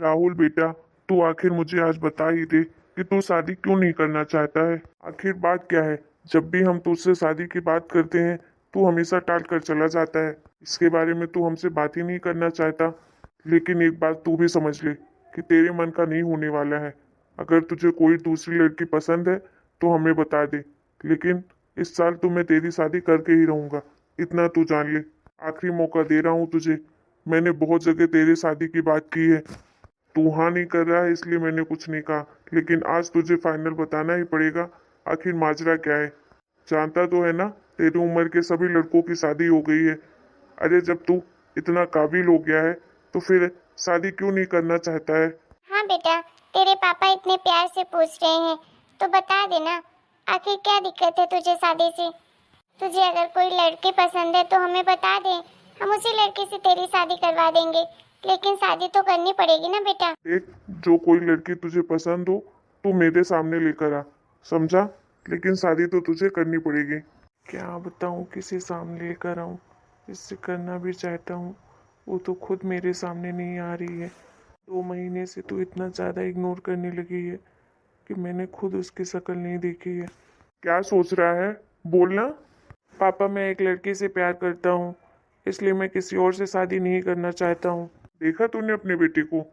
राहुल बेटा, तू आखिर मुझे आज बता ही दे कि तू शादी क्यों नहीं करना चाहता है। आखिर बात क्या है। जब भी हम तुझसे शादी की बात करते हैं तू हमेशा टाल कर चला जाता है। इसके बारे में तू हमसे बात ही नहीं करना चाहता। लेकिन एक बात तू भी समझ ले कि तेरे मन का नहीं होने वाला है। अगर तुझे कोई दूसरी लड़की पसंद है तो हमें बता दे, लेकिन इस साल तो मैं तेरी शादी करके ही रहूंगा, इतना तू जान ले। आखिरी मौका दे रहा हूँ तुझे। मैंने बहुत जगह तेरे शादी की बात की है, तू हाँ नहीं कर रहा है इसलिए मैंने कुछ नहीं कहा, लेकिन आज तुझे फाइनल बताना ही पड़ेगा। आखिर माजरा क्या है। जानता तो है ना, तेरी उम्र के सभी लड़कों की शादी हो गई है। अरे जब तू इतना काबिल हो गया है तो फिर शादी क्यों नहीं करना चाहता है। हाँ बेटा, तेरे पापा इतने प्यार से पूछ रहे हैं तो बता देना, आखिर क्या दिक्कत है तुझे शादी से। तुझे अगर कोई लड़की पसंद है तो हमें बता दे, हम उसी लड़की से तेरी शादी करवा देंगे। लेकिन शादी तो करनी पड़ेगी ना बेटा। देख, जो कोई लड़की तुझे पसंद हो तू मेरे सामने लेकर आ, समझा। लेकिन शादी तो तुझे करनी पड़ेगी। क्या बताऊं, किसी सामने लेकर आऊं। इससे करना भी चाहता हूँ, वो तो खुद मेरे सामने नहीं आ रही है। 2 महीने से तो इतना ज़्यादा इग्नोर करने लगी है कि मैंने खुद उसकी शक्ल नहीं देखी है। क्या सोच रहा है, बोलना। पापा, मैं एक लड़की से प्यार करता हूँ, इसलिए मैं किसी और से शादी नहीं करना चाहता हूँ। देखा तूने अपने बेटे को,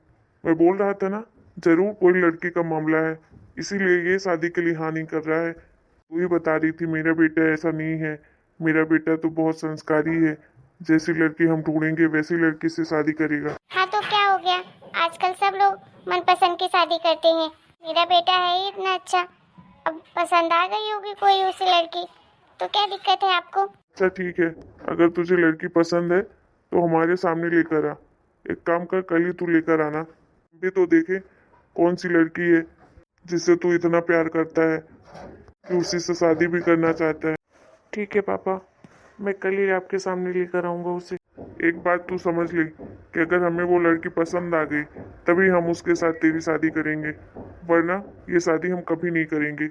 मैं बोल रहा था ना, जरूर कोई लड़की का मामला है, इसीलिए ये शादी के लिए हाँ नहीं कर रहा है। तू ही बता रही थी मेरा बेटा ऐसा नहीं है, मेरा बेटा तो बहुत संस्कारी है, जैसी लड़की हम ढूंढेंगे वैसी लड़की से शादी करेगा। हाँ तो क्या हो गया, आजकल सब लोग मनपसंद की शादी करते हैं। मेरा बेटा है ही इतना अच्छा, अब पसंद आ गई होगी कोई उसी लड़की, तो क्या दिक्कत है आपको। अच्छा ठीक है, अगर तुझे लड़की पसंद है तो हमारे सामने लेकर आ। एक काम कर, कल ही तू लेकर आना, भी तो देखे कौन सी लड़की है जिससे तू इतना प्यार करता है कि उसी से शादी भी करना चाहता है। ठीक है पापा, मैं कल ही आपके सामने लेकर आऊंगा उसे। एक बात तू समझ ले कि अगर हमें वो लड़की पसंद आ गई तभी हम उसके साथ तेरी शादी करेंगे, वरना ये शादी हम कभी नहीं करेंगे।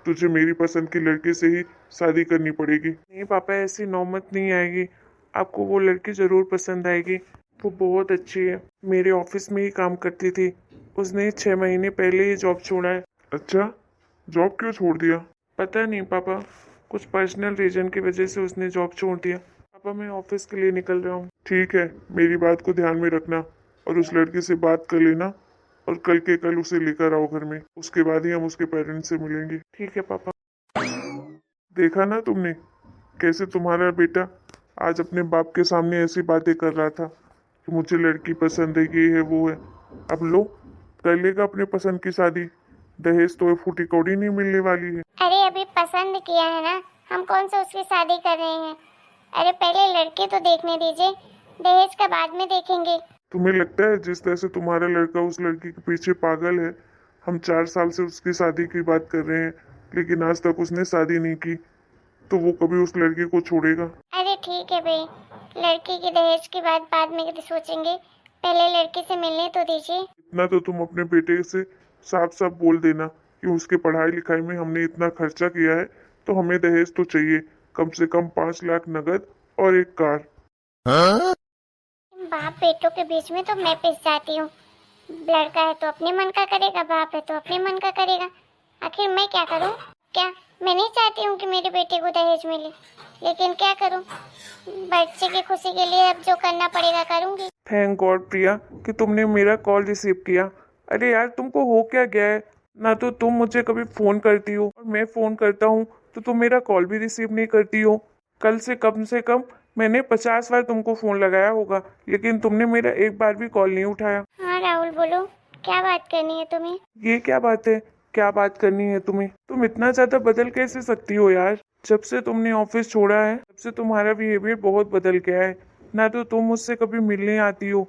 तुझे मेरी पसंद की लड़की से ही शादी करनी पड़ेगी। नहीं पापा, ऐसी नौबत नहीं आएगी, आपको वो लड़की जरूर पसंद आएगी। वो बहुत अच्छी है, मेरे ऑफिस में ही काम करती थी, उसने 6 महीने पहले ही जॉब छोड़ा है। अच्छा, जॉब क्यों छोड़ दिया। पता नहीं पापा, कुछ पर्सनल रीजन की वजह से उसने जॉब छोड़ दिया। पापा, मैं ऑफिस के लिए निकल रहा हूँ। ठीक है, मेरी बात को ध्यान में रखना और उस लड़की से बात कर लेना, और कल के कल उसे लेकर आओ घर में, उसके बाद ही हम उसके पेरेंट्स से मिलेंगे। ठीक है पापा। देखा ना तुमने, कैसे तुम्हारा बेटा आज अपने बाप के सामने ऐसी बातें कर रहा था कि मुझे लड़की पसंद है, ये है वो है। अब लो, कर लेगा अपने पसंद की शादी। दहेज तो फूटी कौड़ी नहीं मिलने वाली है। अरे अभी पसंद किया है ना, हम कौन सा उसकी शादी कर रहे हैं। अरे पहले लड़की तो देखने दीजिए, दहेज का बाद में देखेंगे। तुम्हें लगता है जिस तरह से तुम्हारा लड़का उस लड़की के पीछे पागल है, हम 4 साल से उसकी शादी की बात कर रहे हैं लेकिन आज तक उसने शादी नहीं की, तो वो कभी उस लड़की को छोड़ेगा। अरे ठीक है भाई, लड़की की दहेज की बात बाद में सोचेंगे, पहले लड़की से मिलने तो दीजिए। इतना तो तुम अपने बेटे से साफ साफ बोल देना कि उसके पढ़ाई लिखाई में हमने इतना खर्चा किया है तो हमें दहेज तो चाहिए, कम से कम 5 लाख नगद और एक कार। बाप बेटों के बीच में तो मैं पिस जाती हूँ। लड़का है तो अपने मन का करेगा, बाप है तो अपने मन का करेगा। आखिर मैं क्या करूँ। क्या मैं नहीं चाहती हूँ कि मेरे बेटे को दहेज मिले, लेकिन क्या करूँ, बच्चे की खुशी के लिए अब जो करना पड़ेगा करूँगी। थैंक गॉड प्रिया कि तुमने मेरा कॉल रिसीव किया। अरे यार, तुमको हो क्या गया है, ना तो तुम मुझे कभी फोन करती हो और मैं फोन करता हूँ तो तुम मेरा कॉल भी रिसीव नहीं करती हो। कल से कम मैंने 50 बार तुमको फोन लगाया होगा, लेकिन तुमने मेरा एक बार भी कॉल नहीं उठाया। हाँ राहुल बोलो, क्या बात करनी है तुम्हें। ये क्या बात है, क्या बात करनी है तुम्हें। तुम इतना ज्यादा बदल कैसे सकती हो यार। जब से तुमने ऑफिस छोड़ा है तब से तुम्हारा बिहेवियर बहुत बदल गया है। ना तो तुम मुझसे कभी मिलने आती हो,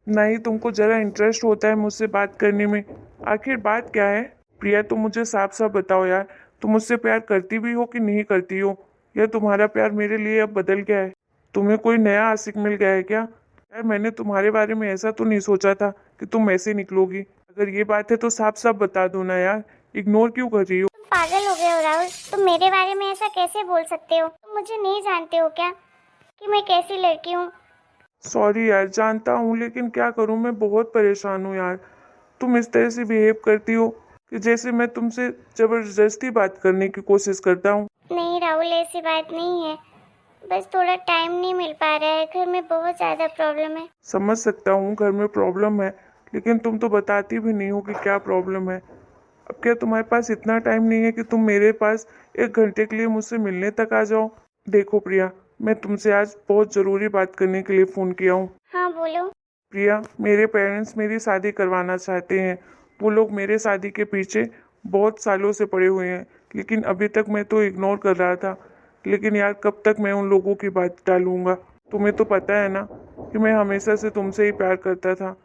ना ही तुमको जरा इंटरेस्ट होता है मुझसे बात करने में। आखिर बात क्या है प्रिया, तुम मुझे साफ साफ बताओ यार, तुम मुझसे प्यार करती भी हो कि नहीं करती हो, या तुम्हारा प्यार मेरे लिए अब बदल गया है। तुम्हें कोई नया आशिक मिल गया है क्या। यार मैंने तुम्हारे बारे में ऐसा तो नहीं सोचा था कि तुम ऐसे निकलोगी। अगर ये बात है तो साफ साफ बता दो ना यार, इग्नोर क्यों कर रही हो। तुम पागल हो गए हो राहुल, तुम मेरे बारे में ऐसा कैसे बोल सकते हो। तुम मुझे नहीं जानते हो क्या कि मैं कैसी लड़की हूँ। सॉरी यार, जानता हूँ, लेकिन क्या करूँ, मैं बहुत परेशान हूँ यार। तुम इस तरह से बिहेव करती हो कि जैसे मैं तुमसे जबरदस्ती बात करने की कोशिश करता हूँ। नहीं राहुल, ऐसी बात नहीं है, बस थोड़ा टाइम नहीं मिल पा रहा है, घर में बहुत ज़्यादा प्रॉब्लम है। समझ सकता हूँ घर में प्रॉब्लम है, लेकिन तुम तो बताती भी नहीं हो कि क्या प्रॉब्लम है। अब क्या तुम्हारे पास इतना टाइम नहीं है कि तुम मेरे पास 1 घंटे के लिए मुझसे मिलने तक आ जाओ? देखो प्रिया, मैं तुमसे आज बहुत ज़रूरी बात करने के लिए फ़ोन किया हूँ। हाँ बोलो। प्रिया, मेरे पेरेंट्स मेरी शादी करवाना चाहते हैं। वो लोग मेरे शादी के पीछे बहुत सालों से पड़े हुए हैं, लेकिन अभी तक मैं तो इग्नोर कर रहा था। लेकिन यार, कब तक मैं उन लोगों की बात टालूंगा? तुम्हें तो पता है ना कि मैं हमेशा से तुमसे ही प्यार करता था।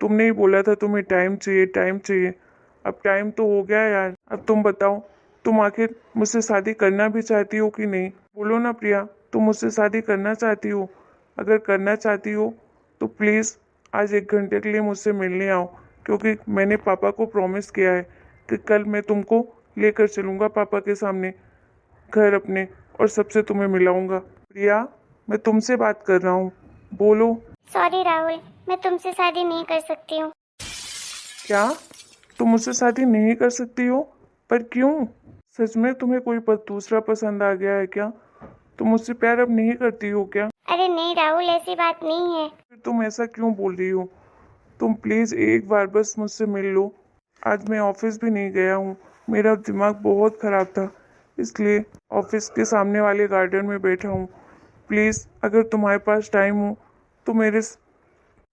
तुमने ही बोला था तुम्हें टाइम चाहिए, टाइम चाहिए। अब टाइम तो हो गया यार। अब तुम बताओ, तुम आखिर मुझसे शादी करना भी चाहती हो कि नहीं? बोलो ना प्रिया, तुम मुझसे शादी करना चाहती हो? अगर करना चाहती हो तो प्लीज़ आज 1 घंटे के लिए मुझसे मिलने आओ, क्योंकि मैंने पापा को प्रॉमिस किया है कि कल मैं तुमको लेकर चलूँगा पापा के सामने घर अपने, और सबसे तुम्हें मिलाऊंगा। प्रिया, मैं तुमसे बात कर रहा हूँ, बोलो। सॉरी राहुल, मैं तुमसे शादी नहीं कर सकती हूँ। क्या तुम मुझसे शादी नहीं कर सकती हो? पर क्यों? सच में तुम्हें कोई दूसरा पसंद आ गया है क्या? तुम मुझसे प्यार अब नहीं करती हो क्या? अरे नहीं राहुल, ऐसी बात नहीं है। फिर तुम ऐसा क्यों बोल रही हो? तुम प्लीज़ एक बार बस मुझसे मिल लो। आज मैं ऑफिस भी नहीं गया हूँ, मेरा दिमाग बहुत ख़राब था, इसलिए ऑफिस के सामने वाले गार्डन में बैठा हूँ। प्लीज़ अगर तुम्हारे पास टाइम हो तो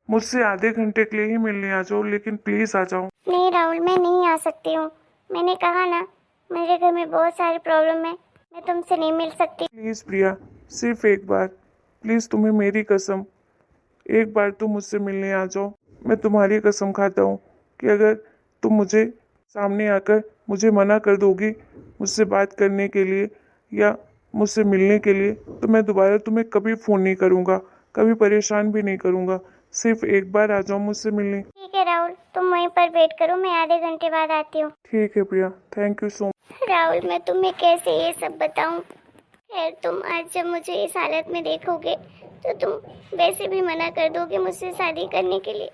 मुझसे आधे घंटे के लिए ही मिलने आ जाओ, लेकिन प्लीज़ आ जाओ। नहीं राहुल, मैं नहीं आ सकती हूँ। मैंने कहा ना, मेरे घर में बहुत सारी प्रॉब्लम है, मैं तुमसे नहीं मिल सकती। प्लीज़ प्रिया, सिर्फ एक बार, प्लीज़, तुम्हें मेरी कसम, एक बार तुम मुझसे मिलने आ जाओ। मैं तुम्हारी कसम खाता हूँ कि अगर तुम मुझे सामने आकर मुझे मना कर दोगी मुझसे बात करने के लिए या मुझसे मिलने के लिए, तो मैं दोबारा तुम्हें कभी फ़ोन नहीं करूँगा, कभी परेशान भी नहीं करूँगा। सिर्फ एक बार आ जाओ मुझसे मिलने। ठीक है राहुल, तुम वहीं पर वेट करो, मैं आधे घंटे बाद आती हूँ। ठीक है Priya, thank you so much. Rahul, मैं तुम्हें कैसे ये सब बताऊँ? खैर, तुम आज जब मुझे इस हालत में देखोगे तो तुम वैसे भी मना कर दोगे मुझसे शादी करने के लिए।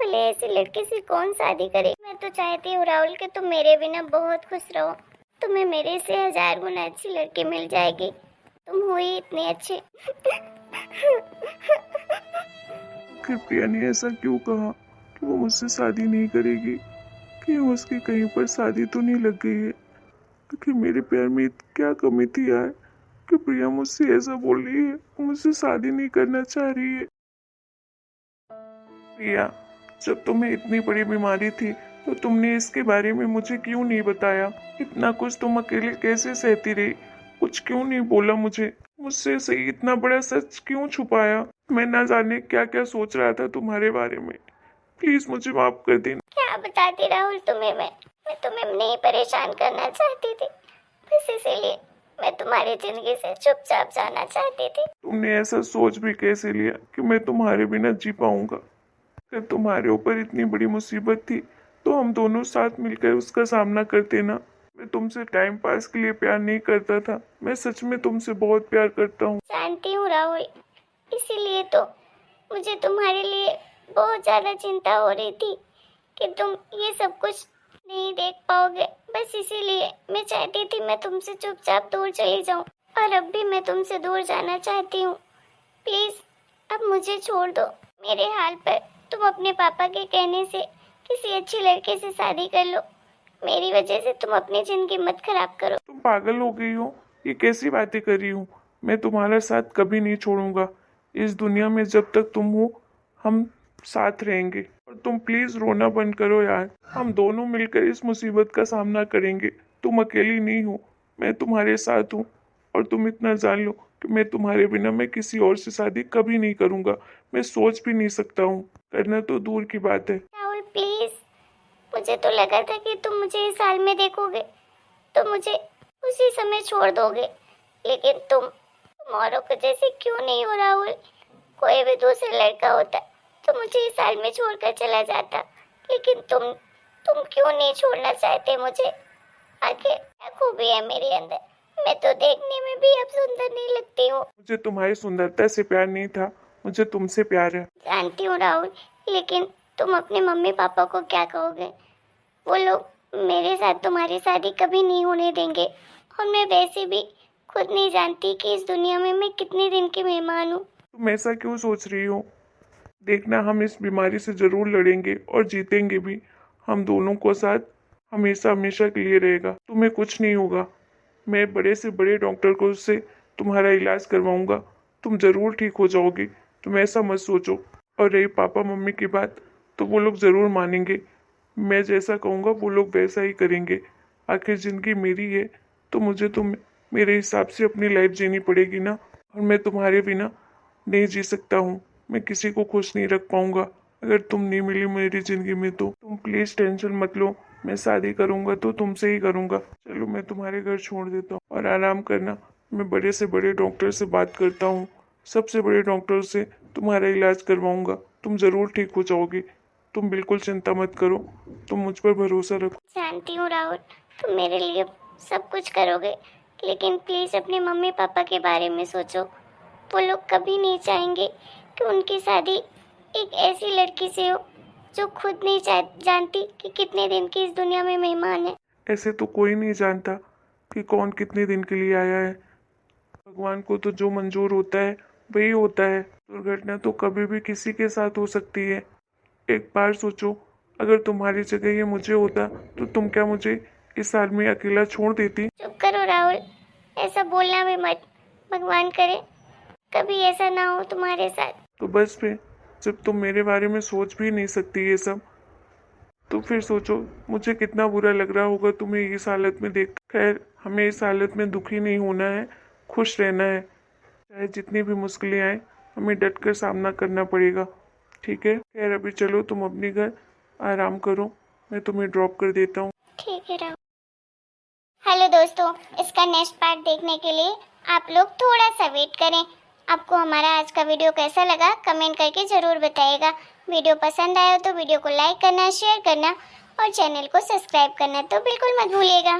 भले ऐसी लड़के से कौन शादी करे। मैं तो चाहती हूँ राहुल कि तुम मेरे बिना बहुत खुश रहो। तुम्हें मेरे से 1000 गुना अच्छी लड़की मिल जाएगी। तुम हो ही इतने अच्छे। आखिर प्रिया ने ऐसा क्यों कहा कि वो मुझसे शादी नहीं करेगी? कि उसकी कहीं पर शादी तो नहीं लग गई है? आखिर मेरे प्यार में क्या कमी थी यार कि प्रिया मुझसे ऐसा बोल रही है, वो मुझसे शादी नहीं करना चाह रही है? प्रिया, जब तुम्हें इतनी बड़ी बीमारी थी तो तुमने इसके बारे में मुझे क्यों नहीं बताया? इतना कुछ तुम अकेले कैसे सहती रही? कुछ क्यों नहीं बोला मुझे? मुझसे सही इतना बड़ा सच क्यों छुपाया? मैं ना जाने क्या क्या सोच रहा था तुम्हारे बारे में। प्लीज मुझे माफ कर देना। क्या बताती राहुल तुम्हें? मैं तुम्हें नहीं परेशान करना चाहती थी, बस इसीलिए मैं तुम्हारी जिंदगी से चुपचाप जाना चाहती थी। तुमने ऐसा सोच भी कैसे लिया कि मैं तुम्हारे बिना जी पाऊंगा? अगर तुम्हारे ऊपर इतनी बड़ी मुसीबत थी तो हम दोनों साथ मिलकर उसका सामना करते ना। मैं तुमसे टाइम पास के लिए प्यार नहीं करता था, मैं सच में तुमसे बहुत प्यार करता हूँ। जानती हूँ राहुल, इसीलिए तो मुझे तुम्हारे लिए बहुत ज्यादा चिंता हो रही थी कि तुम ये सब कुछ नहीं देख पाओगे। बस इसीलिए मैं चाहती थी मैं तुमसे चुपचाप दूर चली जाऊं, और अब भी मैं तुमसे दूर जाना चाहती हूँ। प्लीज अब मुझे छोड़ दो। मेरे हाल पर तुम अपने पापा के कहने से किसी अच्छी लड़के से शादी कर लो। मेरी वजह से तुम अपनी जिंदगी मत खराब करो। तुम पागल हो गई हो? ये कैसी बातें कर रही हो? मैं तुम्हारा साथ कभी नहीं छोड़ूंगा। इस दुनिया में जब तक तुम हो हम साथ रहेंगे। और तुम प्लीज रोना बंद करो यार, हम दोनों मिलकर इस मुसीबत का सामना करेंगे। तुम अकेली नहीं हो, मैं तुम्हारे साथ हूँ। और तुम इतना जान लो कि मैं तुम्हारे बिना मैं किसी और से शादी कभी नहीं करूंगा। मैं सोच भी नहीं सकता हूँ, करना तो दूर की बात है। राहुल प्लीज, मुझे तो लगा था कि तुम मुझे इस हाल में देखोगे तो मुझे उसी समय छोड़ दोगे, लेकिन तुम औरों के जैसे क्यों नहीं हो राहुल? कोई भी दूसरा लड़का होता तो मुझे इस हाल में छोड़कर चला जाता, लेकिन तुम क्यों नहीं छोड़ना चाहते मुझे? आखिर क्या खूबी है मेरे अंदर? मैं तो देखने में भी अब सुंदर नहीं लगती हूँ। मुझे तुम्हारी सुंदरता से प्यार नहीं था, मुझे तुमसे प्यार है। जानती हूँ राहुल, लेकिन तुम अपने मम्मी पापा को क्या कहोगे? वो लोग मेरे साथ तुम्हारी शादी कभी नहीं होने देंगे, और मैं वैसे भी खुद नहीं जानती कि इस दुनिया में मैं कितने दिन की मेहमान हूँ। तुम ऐसा क्यों सोच रही हो? देखना, हम इस बीमारी से जरूर लड़ेंगे और जीतेंगे भी। हम दोनों को साथ हमेशा हमेशा के लिए रहेगा। तुम्हें कुछ नहीं होगा। मैं बड़े से बड़े डॉक्टर को से तुम्हारा इलाज करवाऊंगा। तुम जरूर ठीक हो जाओगी। तुम ऐसा मत सोचो। और रही पापा मम्मी की बात, तो वो लोग जरूर मानेंगे। मैं जैसा कहूँगा वो लोग वैसा ही करेंगे। आखिर जिंदगी मेरी है, तो मुझे तो मेरे हिसाब से अपनी लाइफ जीनी पड़ेगी ना। और मैं तुम्हारे बिना नहीं जी सकता हूँ। मैं किसी को खुश नहीं रख पाऊंगा अगर तुम नहीं मिली मेरी जिंदगी में। तो तुम प्लीज टेंशन मत लो। मैं शादी करूंगा तो तुमसे ही करूंगा। चलो, मैं तुम्हारे घर छोड़ देता हूँ और आराम करना। मैं बड़े से बड़े डॉक्टर से बात करता हूँ। सबसे बड़े डॉक्टर से तुम्हारा इलाज करवाऊंगा। तुम जरूर ठीक हो जाओगी। तुम बिल्कुल चिंता मत करो। तुम मुझ पर भरोसा रखो। जानती हूँ राहुल, तुम मेरे लिए सब कुछ करोगे, लेकिन प्लीज अपने मम्मी पापा के बारे में सोचो। वो लोग कभी नहीं चाहेंगे कि उनकी शादी एक ऐसी लड़की से हो जो खुद नहीं जानती कि कितने दिन की इस दुनिया में मेहमान है। ऐसे तो कोई नहीं जानता कि कौन कितने दिन के लिए आया है। भगवान को तो जो मंजूर होता है वही होता है। दुर्घटना तो कभी भी किसी के साथ हो सकती है। एक बार सोचो, अगर तुम्हारी जगह ये मुझे होता तो तुम क्या मुझे इस हाल में अकेला छोड़ देती? चुप करो राहुल, ऐसा बोलना भी मत। भगवान करे कभी ऐसा ना हो तुम्हारे साथ। तो बस फिर, जब तुम मेरे बारे में सोच भी नहीं सकती ये सब, तो फिर सोचो मुझे कितना बुरा लग रहा होगा तुम्हें इस हालत में देख। खैर, हमें इस हालत में दुखी नहीं होना है, खुश रहना है। चाहे जितनी भी मुश्किलें आए, हमें डट कर सामना करना पड़ेगा। ठीक है? खैर, अभी चलो तुम अपने घर आराम करो। मैं तुम्हें ड्रॉप कर देता हूँ। ठीक है राहुल। हेलो दोस्तों, इसका नेक्स्ट पार्ट देखने के लिए आप लोग थोड़ा सा वेट करें। आपको हमारा आज का वीडियो कैसा लगा कमेंट करके ज़रूर बताइएगा। वीडियो पसंद आया तो वीडियो को लाइक करना, शेयर करना और चैनल को सब्सक्राइब करना तो बिल्कुल मत भूलिएगा।